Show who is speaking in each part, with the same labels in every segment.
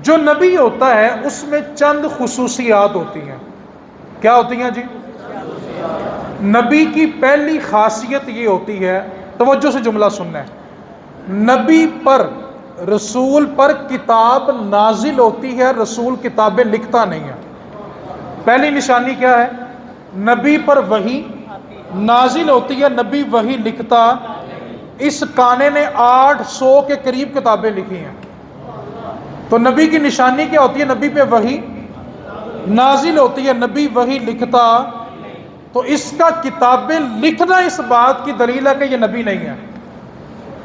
Speaker 1: جو نبی ہوتا ہے اس میں چند خصوصیات ہوتی ہیں. کیا ہوتی ہیں جی؟ نبی کی پہلی خاصیت یہ ہوتی ہے، توجہ سے جملہ سننا ہے، نبی پر، رسول پر کتاب نازل ہوتی ہے، رسول کتابیں لکھتا نہیں ہے. پہلی نشانی کیا ہے؟ نبی پر وحی نازل ہوتی ہے، نبی وحی لکھتا. اس کانے نے 800 کے قریب کتابیں لکھی ہیں. تو نبی کی نشانی کیا ہوتی ہے؟ نبی پہ وحی نازل ہوتی ہے، نبی وحی لکھتا. تو اس کا کتابیں لکھنا اس بات کی دلیل ہے کہ یہ نبی نہیں ہے.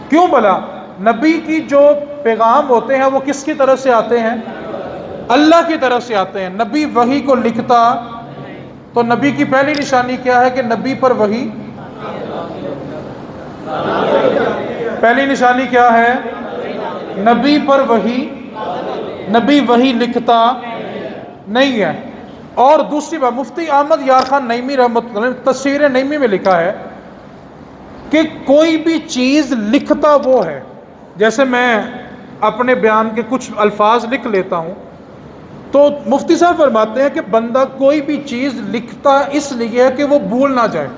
Speaker 1: کیوں بھلا؟ نبی کی جو پیغام ہوتے ہیں وہ کس کی طرف سے آتے ہیں؟ اللہ کی طرف سے آتے ہیں. نبی وحی کو لکھتا. تو نبی کی پہلی نشانی کیا ہے کہ نبی پر وحی، پہلی نشانی کیا ہے؟ نبی پر وحی، نبی وحی لکھتا نہیں ہے. اور دوسری بات، مفتی احمد یار خان نعیمی رحمۃ اللہ علیہ نے تفسیر نعیمی میں لکھا ہے کہ کوئی بھی چیز لکھتا وہ ہے. جیسے میں اپنے بیان کے کچھ الفاظ لکھ لیتا ہوں تو مفتی صاحب فرماتے ہیں کہ بندہ کوئی بھی چیز لکھتا اس لیے ہے کہ وہ بھول نہ جائے.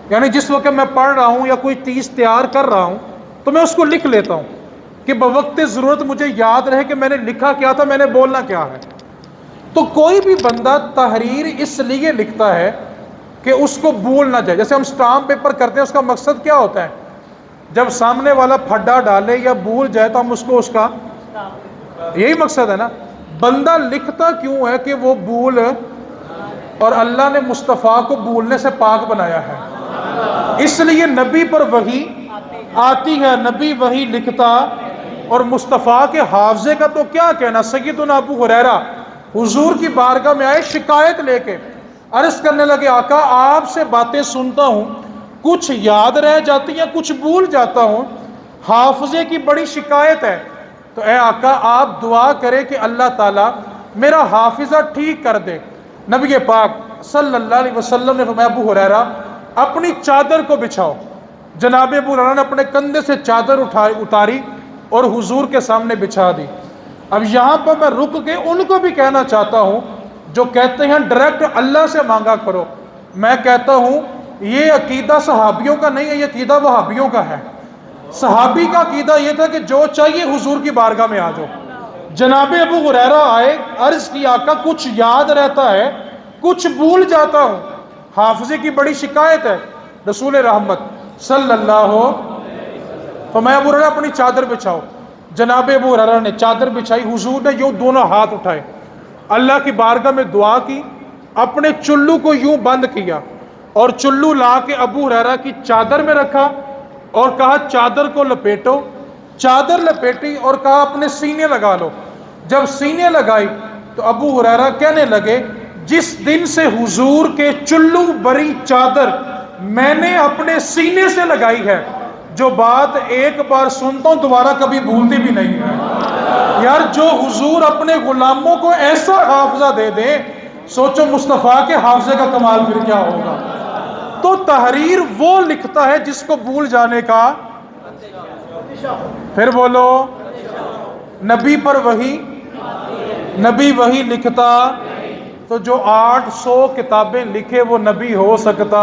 Speaker 1: یعنی جس وقت میں پڑھ رہا ہوں یا کوئی چیز تیار کر رہا ہوں تو میں اس کو لکھ لیتا ہوں کہ بوقت ضرورت مجھے یاد رہے کہ میں نے لکھا کیا تھا، میں نے بولنا کیا ہے. تو کوئی بھی بندہ تحریر اس لیے لکھتا ہے کہ اس کو بھول نہ جائے. جیسے ہم سٹامپ پیپر کرتے ہیں، اس کا مقصد کیا ہوتا ہے؟ جب سامنے والا پھڈا ڈالے یا بھول جائے تو ہم اس کو، اس کا یہی مقصد ہے نا. بندہ لکھتا کیوں ہے کہ وہ بھول، اور اللہ نے مصطفیٰ کو بھولنے سے پاک بنایا ہے. اس لیے نبی پر وحی آتی ہے، نبی وحی لکھتا. اور مصطفیٰ کے حافظے کا تو کیا کہنا. سیدنا ابو ہریرہ حضور کی بارگاہ میں آئے شکایت لے کے، عرض کرنے لگے آقا آپ سے باتیں سنتا ہوں، کچھ یاد رہ جاتی ہیں، کچھ بھول جاتا ہوں، حافظے کی بڑی شکایت ہے. تو اے آقا آپ دعا کرے کہ اللہ تعالیٰ میرا حافظہ ٹھیک کر دے. نبی پاک صلی اللہ علیہ وسلم نے فرمایا ابو ہریرہ اپنی چادر کو بچھاؤ. جناب ابو ہریرہ نے اپنے کندھے سے چادر اتاری اور حضور کے سامنے بچھا دی. اب یہاں پر میں رک کے ان کو بھی کہنا چاہتا ہوں جو کہتے ہیں ڈائریکٹ اللہ سے مانگا کرو. میں کہتا ہوں یہ عقیدہ صحابیوں کا نہیں ہے، یہ عقیدہ وہابیوں کا ہے. صحابی کا عقیدہ یہ تھا کہ جو چاہیے حضور کی بارگاہ میں آ جاؤ. جناب ابو ہریرہ آئے، عرض کی آقا کچھ یاد رہتا ہے، کچھ بھول جاتا ہوں، حافظے کی بڑی شکایت ہے. رسول رحمت صلی اللہ فرمایا ابو ہریرہ اپنی چادر بچھاؤ. جناب ابو ہریرہ نے چادر بچھائی. حضور نے یوں دونوں ہاتھ اٹھائے، اللہ کی بارگاہ میں دعا کی، اپنے چلو کو یوں بند کیا اور چلو لا کے ابو ہریرہ کی چادر میں رکھا اور کہا چادر کو لپیٹو. چادر لپیٹی اور کہا اپنے سینے لگا لو. جب سینے لگائی تو ابو ہریرہ کہنے لگے جس دن سے حضور کے چلو بری چادر میں نے اپنے سینے سے لگائی ہے، جو بات ایک بار سنتا ہوں دوبارہ کبھی بھولتی بھی نہیں ہے. یار جو حضور اپنے غلاموں کو ایسا حافظہ دے دے، سوچو مصطفیٰ کے حافظے کا کمال پھر کیا ہوگا. تو تحریر وہ لکھتا ہے جس کو بھول جانے کا، پھر بولو، نبی پر وحی، نبی وحی لکھتا. تو جو 800 کتابیں لکھے وہ نبی ہو سکتا